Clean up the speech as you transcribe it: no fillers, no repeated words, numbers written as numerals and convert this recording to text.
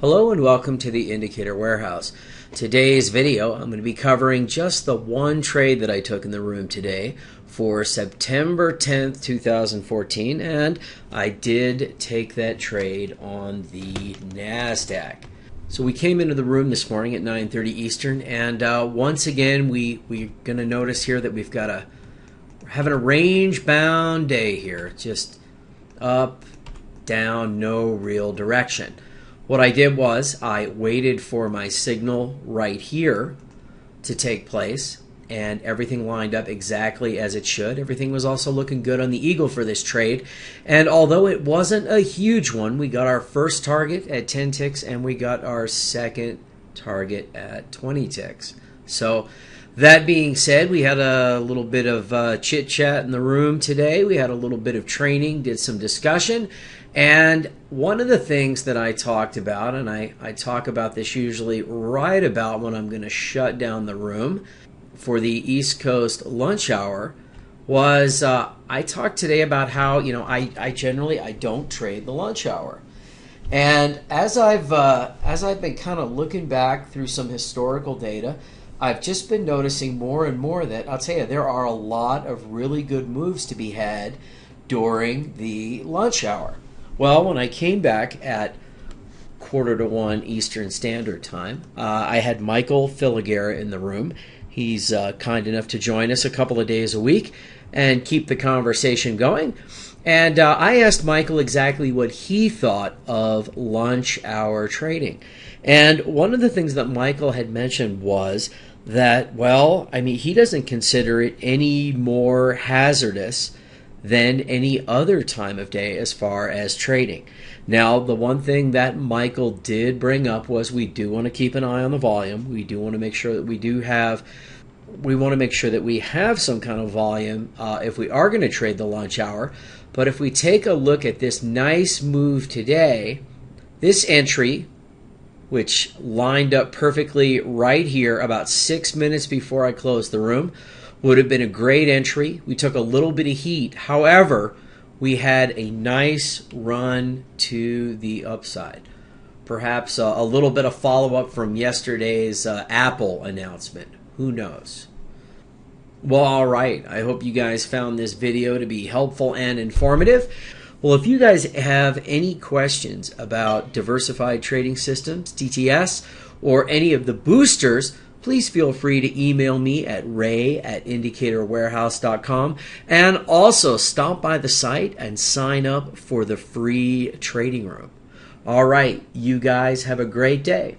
Hello and welcome to the Indicator Warehouse. Today's video, I'm going to be covering just the one trade that I took in the room today for September 10th, 2014, and I did take that trade on the NASDAQ. So we came into the room this morning at 9:30 Eastern, and once again we're going to notice here that we're having a range-bound day here, just up, down, no real direction. What I did was I waited for my signal right here to take place, and everything lined up exactly as it should. Everything was also looking good on the Eagle for this trade, and although it wasn't a huge one, we got our first target at 10 ticks and we got our second target at 20 ticks. So that being said, we had a little bit of chit chat in the room today. We had a little bit of training, did some discussion. And one of the things that I talked about, and I talk about this usually right about when I'm going to shut down the room for the East Coast lunch hour, was I talked today about how, I generally don't trade the lunch hour. And as I've been kind of looking back through some historical data, I've just been noticing more and more that, I'll tell you, there are a lot of really good moves to be had during the lunch hour. Well, when I came back at 12:45 Eastern Standard Time, I had Michael Filighera in the room. He's kind enough to join us a couple of days a week and keep the conversation going. And I asked Michael exactly what he thought of lunch hour trading. And one of the things that Michael had mentioned was that, he doesn't consider it any more hazardous than any other time of day as far as trading. Now, the one thing that Michael did bring up was we do want to keep an eye on the volume. We do want to make sure that we have some kind of volume if we are going to trade the lunch hour. But if we take a look at this nice move today, this entry, which lined up perfectly right here about 6 minutes before I closed the room, would have been a great entry. We took a little bit of heat. However, we had a nice run to the upside. Perhaps a little bit of follow-up from yesterday's Apple announcement. Who knows? Well, all right. I hope you guys found this video to be helpful and informative. Well, if you guys have any questions about diversified trading systems, DTS, or any of the boosters, please feel free to email me at ray@indicatorwarehouse.com, and also stop by the site and sign up for the free trading room. All right, you guys have a great day.